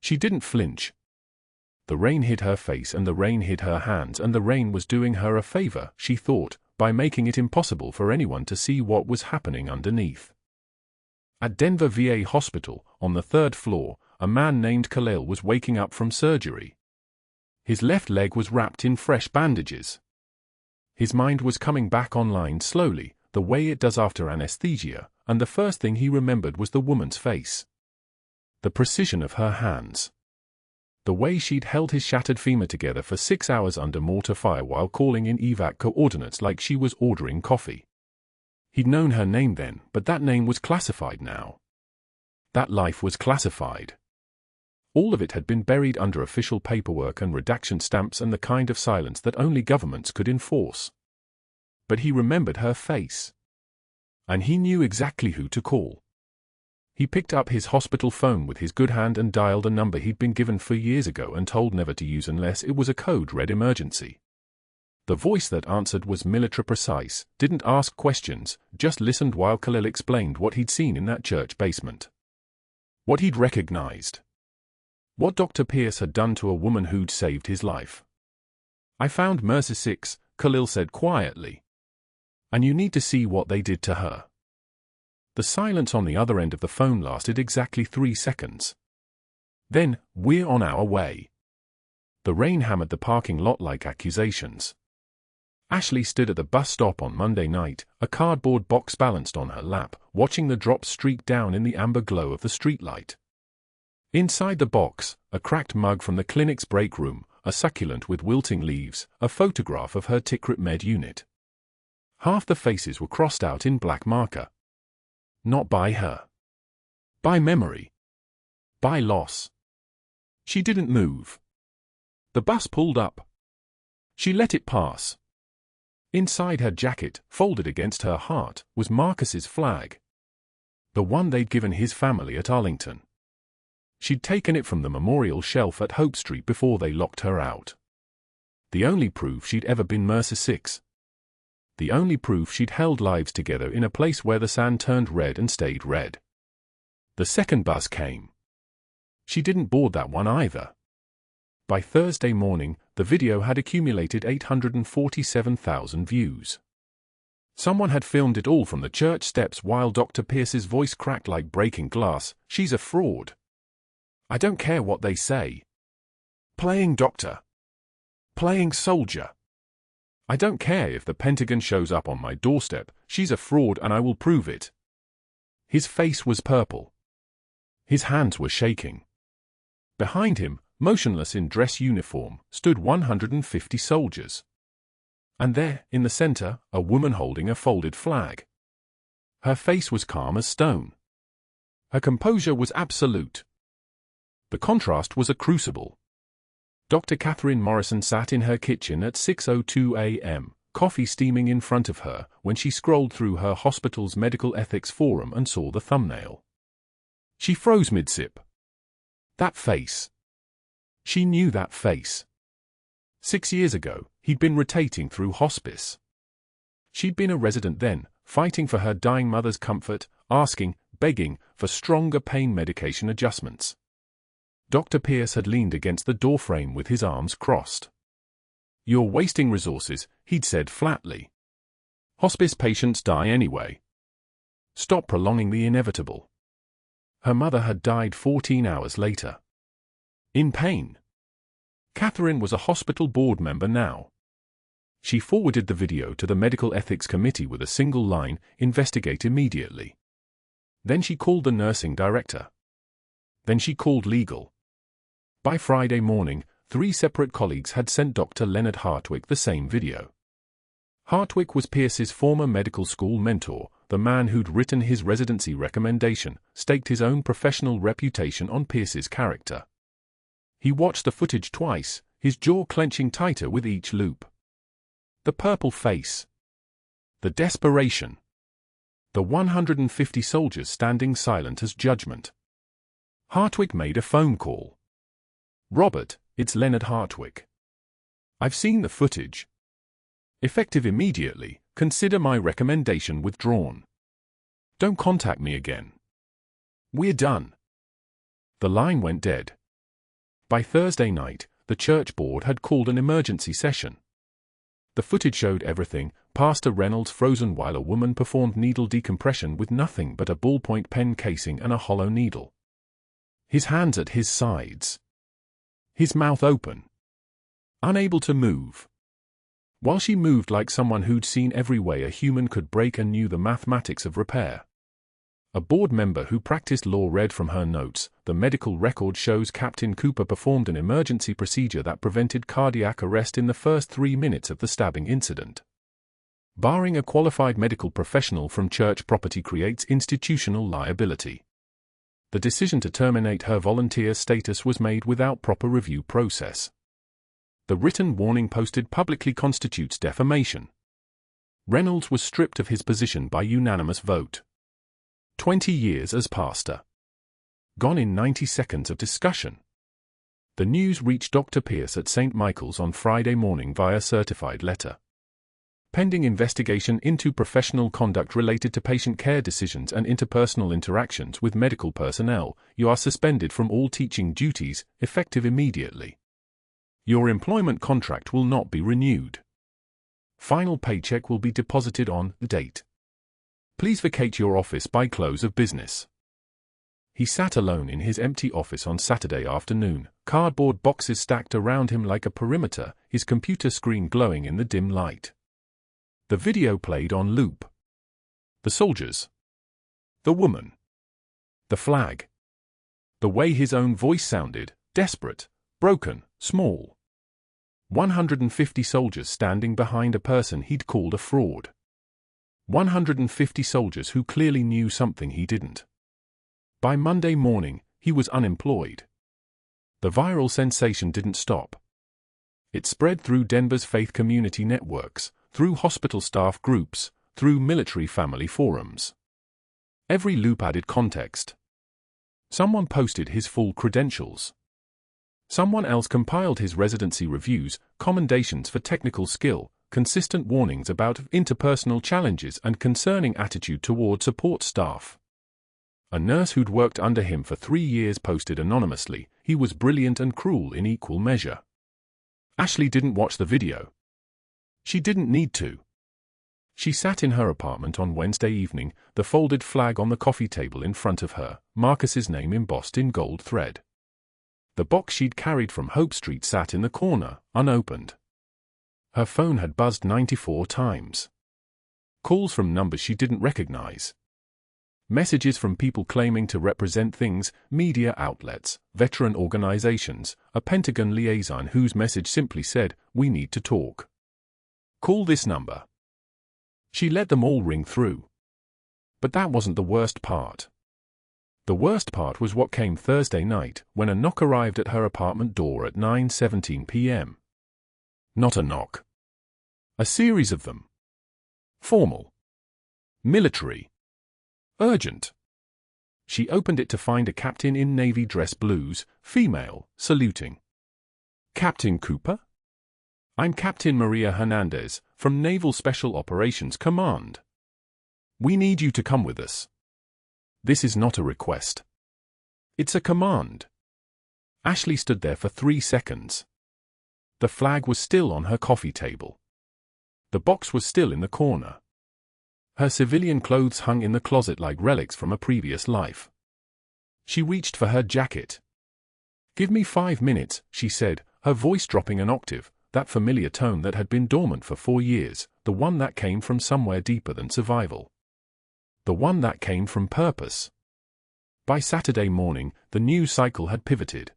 She didn't flinch. The rain hid her face and the rain hid her hands, and the rain was doing her a favor, she thought, by making it impossible for anyone to see what was happening underneath. At Denver VA Hospital, on the 3rd floor, a man named Khalil was waking up from surgery. His left leg was wrapped in fresh bandages. His mind was coming back online slowly, the way it does after anesthesia, and the first thing he remembered was the woman's face. The precision of her hands. The way she'd held his shattered femur together for 6 hours under mortar fire while calling in evac coordinates like she was ordering coffee. He'd known her name then, but that name was classified now. That life was classified. All of it had been buried under official paperwork and redaction stamps and the kind of silence that only governments could enforce. But he remembered her face. And he knew exactly who to call. He picked up his hospital phone with his good hand and dialed a number he'd been given 4 years ago and told never to use unless it was a code-red emergency. The voice that answered was military precise, didn't ask questions, just listened while Khalil explained what he'd seen in that church basement. What he'd recognized. What Dr. Pierce had done to a woman who'd saved his life. "I found Mercer 6, Khalil said quietly. "And you need to see what they did to her." The silence on the other end of the phone lasted exactly 3 seconds. Then, "We're on our way." The rain hammered the parking lot like accusations. Ashley stood at the bus stop on Monday night, a cardboard box balanced on her lap, watching the drops streak down in the amber glow of the streetlight. Inside the box, a cracked mug from the clinic's break room, a succulent with wilting leaves, a photograph of her Tikrit Med unit. Half the faces were crossed out in black marker. Not by her. By memory. By loss. She didn't move. The bus pulled up. She let it pass. Inside her jacket, folded against her heart, was Marcus's flag. The one they'd given his family at Arlington. She'd taken it from the memorial shelf at Hope Street before they locked her out. The only proof she'd ever been Mercer 6. The only proof she'd held lives together in a place where the sand turned red and stayed red. The second bus came. She didn't board that one either. By Thursday morning, the video had accumulated 847,000 views. Someone had filmed it all from the church steps while Dr. Pierce's voice cracked like breaking glass. "She's a fraud. I don't care what they say. Playing doctor. Playing soldier. I don't care if the Pentagon shows up on my doorstep. She's a fraud and I will prove it." His face was purple. His hands were shaking. Behind him, motionless in dress uniform, stood 150 soldiers. And there, in the center, a woman holding a folded flag. Her face was calm as stone. Her composure was absolute. The contrast was a crucible. Dr. Catherine Morrison sat in her kitchen at 6:02 a.m., coffee steaming in front of her, when she scrolled through her hospital's medical ethics forum and saw the thumbnail. She froze mid-sip. That face. She knew that face. 6 years ago, he'd been rotating through hospice. She'd been a resident then, fighting for her dying mother's comfort, asking, begging, for stronger pain medication adjustments. Dr. Pierce had leaned against the doorframe with his arms crossed. "You're wasting resources," he'd said flatly. "Hospice patients die anyway. Stop prolonging the inevitable." Her mother had died 14 hours later. In pain. Catherine was a hospital board member now. She forwarded the video to the Medical Ethics Committee with a single line, "Investigate immediately." Then she called the nursing director. Then she called legal. By Friday morning, 3 separate colleagues had sent Dr. Leonard Hartwick the same video. Hartwick was Pierce's former medical school mentor, the man who'd written his residency recommendation, staked his own professional reputation on Pierce's character. He watched the footage twice, his jaw clenching tighter with each loop. The purple face. The desperation. The 150 soldiers standing silent as judgment. Hartwick made a phone call. "Robert, it's Leonard Hartwick. I've seen the footage. Effective immediately, consider my recommendation withdrawn. Don't contact me again. We're done." The line went dead. By Thursday night, the church board had called an emergency session. The footage showed everything: Pastor Reynolds frozen while a woman performed needle decompression with nothing but a ballpoint pen casing and a hollow needle. His hands at his sides. His mouth open. Unable to move. While she moved like someone who'd seen every way a human could break and knew the mathematics of repair. A board member who practiced law read from her notes, "The medical record shows Captain Cooper performed an emergency procedure that prevented cardiac arrest in the first 3 minutes of the stabbing incident. Barring a qualified medical professional from church property creates institutional liability. The decision to terminate her volunteer status was made without proper review process. The written warning posted publicly constitutes defamation." Reynolds was stripped of his position by unanimous vote. 20 years as pastor. Gone in 90 seconds of discussion. The news reached Dr. Pierce at St. Michael's on Friday morning via certified letter. "Pending investigation into professional conduct related to patient care decisions and interpersonal interactions with medical personnel, you are suspended from all teaching duties, effective immediately. Your employment contract will not be renewed. Final paycheck will be deposited on the date. Please vacate your office by close of business." He sat alone in his empty office on Saturday afternoon, cardboard boxes stacked around him like a perimeter, his computer screen glowing in the dim light. The video played on loop. The soldiers. The woman. The flag. The way his own voice sounded, desperate, broken, small. 150 soldiers standing behind a person he'd called a fraud. 150 soldiers who clearly knew something he didn't. By Monday morning, he was unemployed. The viral sensation didn't stop. It spread through Denver's faith community networks, through hospital staff groups, through military family forums. Every loop added context. Someone posted his full credentials. Someone else compiled his residency reviews, commendations for technical skill, consistent warnings about interpersonal challenges and concerning attitude toward support staff. A nurse who'd worked under him for 3 years posted anonymously, "He was brilliant and cruel in equal measure." Ashley didn't watch the video. She didn't need to. She sat in her apartment on Wednesday evening, the folded flag on the coffee table in front of her, Marcus's name embossed in gold thread. The box she'd carried from Hope Street sat in the corner, unopened. Her phone had buzzed 94 times. Calls from numbers she didn't recognize. Messages from people claiming to represent things, media outlets, veteran organizations, a Pentagon liaison whose message simply said, "We need to talk." Call this number. She let them all ring through. But that wasn't the worst part. The worst part was what came Thursday night, when a knock arrived at her apartment door at 9:17 p.m. Not a knock. A series of them. Formal. Military. Urgent. She opened it to find a captain in navy dress blues, female, saluting. Captain Cooper? I'm Captain Maria Hernandez, from Naval Special Operations Command. We need you to come with us. This is not a request. It's a command. Ashley stood there for 3 seconds. The flag was still on her coffee table. The box was still in the corner. Her civilian clothes hung in the closet like relics from a previous life. She reached for her jacket. Give me 5 minutes, she said, her voice dropping an octave, that familiar tone that had been dormant for 4 years, the one that came from somewhere deeper than survival. The one that came from purpose. By Saturday morning, the news cycle had pivoted.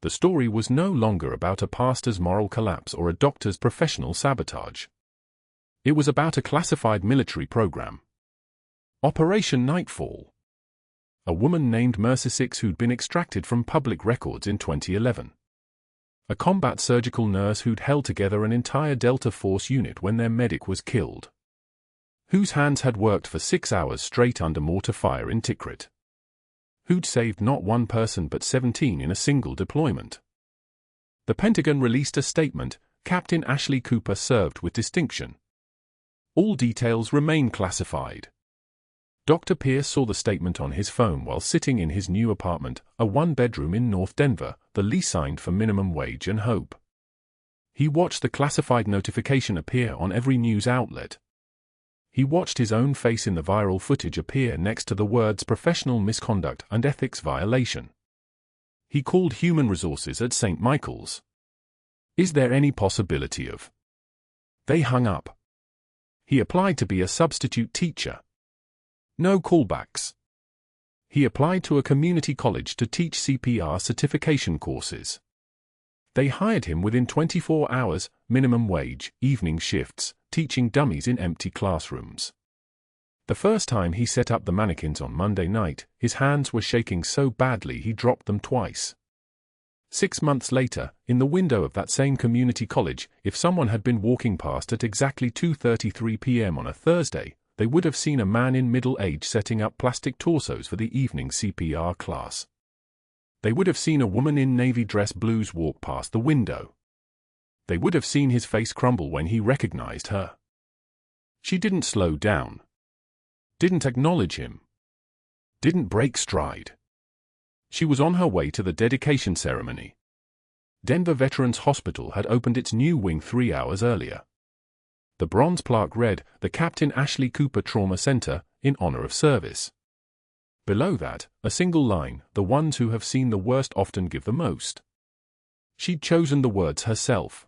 The story was no longer about a pastor's moral collapse or a doctor's professional sabotage. It was about a classified military program. Operation Nightfall. A woman named Mercer Six who'd been extracted from public records in 2011. A combat surgical nurse who'd held together an entire Delta Force unit when their medic was killed. Whose hands had worked for 6 hours straight under mortar fire in Tikrit. Who'd saved not one person but 17 in a single deployment. The Pentagon released a statement, Captain Ashley Cooper served with distinction. All details remain classified. Dr. Pierce saw the statement on his phone while sitting in his new apartment, a one-bedroom in North Denver, the lease signed for minimum wage and hope. He watched the classified notification appear on every news outlet. He watched his own face in the viral footage appear next to the words professional misconduct and ethics violation. He called human resources at St. Michael's. Is there any possibility of? They hung up. He applied to be a substitute teacher. No callbacks. He applied to a community college to teach CPR certification courses. They hired him within 24 hours, minimum wage, evening shifts, teaching dummies in empty classrooms. The first time he set up the mannequins on Monday night, his hands were shaking so badly he dropped them twice. 6 months later, in the window of that same community college, if someone had been walking past at exactly 2:33 p.m. on a Thursday, they would have seen a man in middle age setting up plastic torsos for the evening CPR class. They would have seen a woman in navy dress blues walk past the window. They would have seen his face crumble when he recognized her. She didn't slow down. Didn't acknowledge him. Didn't break stride. She was on her way to the dedication ceremony. Denver Veterans Hospital had opened its new wing 3 hours earlier. The bronze plaque read, the Captain Ashley Cooper Trauma Center, in honor of service. Below that, a single line, the ones who have seen the worst often give the most. She'd chosen the words herself.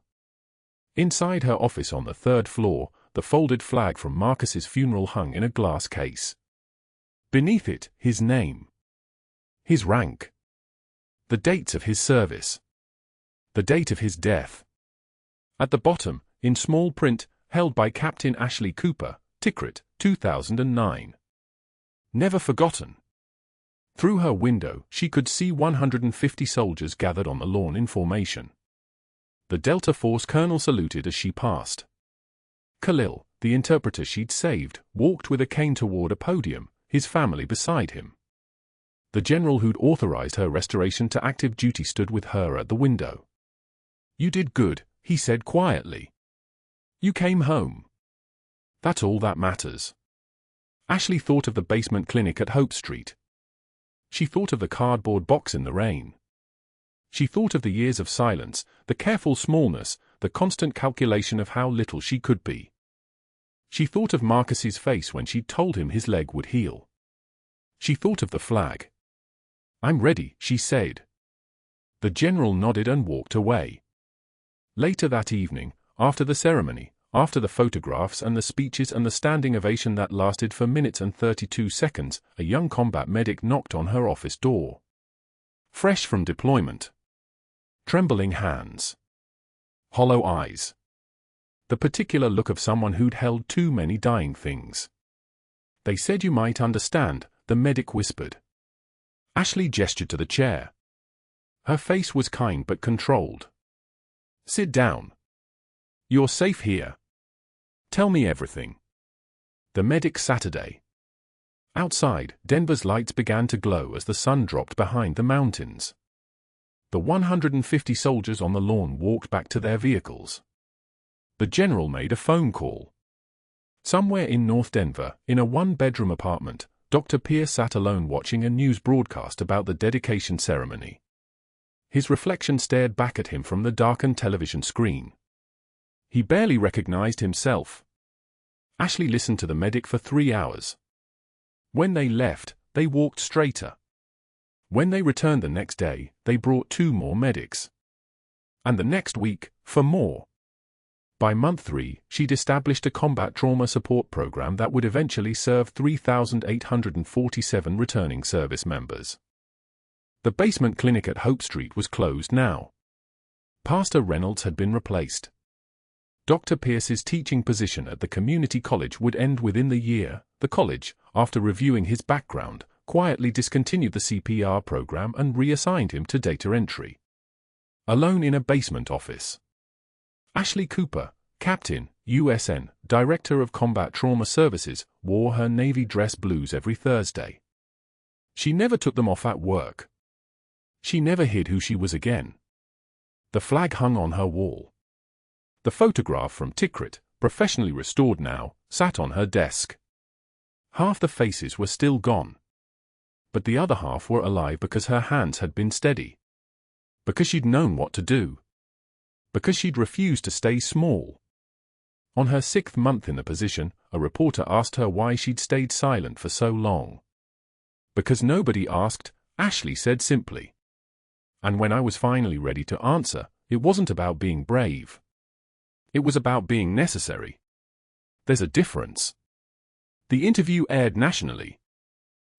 Inside her office on the 3rd floor, the folded flag from Marcus's funeral hung in a glass case. Beneath it, his name. His rank. The dates of his service. The date of his death. At the bottom, in small print, held by Captain Ashley Cooper, Tikrit, 2009. Never forgotten. Through her window, she could see 150 soldiers gathered on the lawn in formation. The Delta Force colonel saluted as she passed. Khalil, the interpreter she'd saved, walked with a cane toward a podium, his family beside him. The general who'd authorized her restoration to active duty stood with her at the window. You did good, he said quietly. You came home. That's all that matters. Ashley thought of the basement clinic at Hope Street. She thought of the cardboard box in the rain. She thought of the years of silence, the careful smallness, the constant calculation of how little she could be. She thought of Marcus's face when she'd told him his leg would heal. She thought of the flag. I'm ready, she said. The general nodded and walked away. Later that evening, after the ceremony, after the photographs and the speeches and the standing ovation that lasted for minutes and 32 seconds, a young combat medic knocked on her office door. Fresh from deployment. Trembling hands. Hollow eyes. the particular look of someone who'd held too many dying things. "They said you might understand," the medic whispered. Ashley gestured to the chair. Her face was kind but controlled. "Sit down. You're safe here. Tell me everything." The medic Saturday. Outside, Denver's lights began to glow as the sun dropped behind the mountains. The 150 soldiers on the lawn walked back to their vehicles. The general made a phone call. Somewhere in North Denver, in a one-bedroom apartment, Dr. Pierce sat alone watching a news broadcast about the dedication ceremony. His reflection stared back at him from the darkened television screen. He barely recognized himself. Ashley listened to the medic for 3 hours. When they left, they walked straighter. When they returned the next day, they brought 2 more medics. And the next week, for more. By month 3, she'd established a combat trauma support program that would eventually serve 3,847 returning service members. The basement clinic at Hope Street was closed now. Pastor Reynolds had been replaced. Dr. Pierce's teaching position at the community college would end within the year. The college, after reviewing his background, quietly discontinued the CPR program and reassigned him to data entry. Alone in a basement office. Ashley Cooper, Captain, USN, Director of Combat Trauma Services, wore her navy dress blues every Thursday. She never took them off at work. She never hid who she was again. The flag hung on her wall. The photograph from Tikrit, professionally restored now, sat on her desk. Half the faces were still gone. But the other half were alive because her hands had been steady. Because she'd known what to do. Because she'd refused to stay small. On her 6th month in the position, a reporter asked her why she'd stayed silent for so long. "Because nobody asked," Ashley said simply. "And when I was finally ready to answer, it wasn't about being brave. It was about being necessary. There's a difference." The interview aired nationally.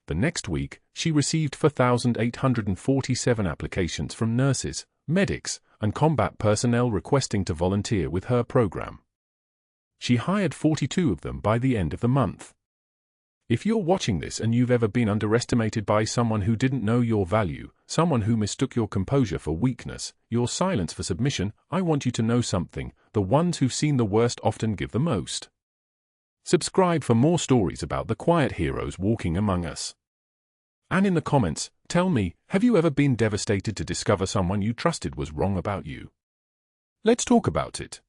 The next week, she received 4,847 applications from nurses, medics, and combat personnel requesting to volunteer with her program. She hired 42 of them by the end of the month. If you're watching this and you've ever been underestimated by someone who didn't know your value, someone who mistook your composure for weakness, your silence for submission, I want you to know something: the ones who've seen the worst often give the most. Subscribe for more stories about the quiet heroes walking among us. And in the comments, tell me, have you ever been devastated to discover someone you trusted was wrong about you? Let's talk about it.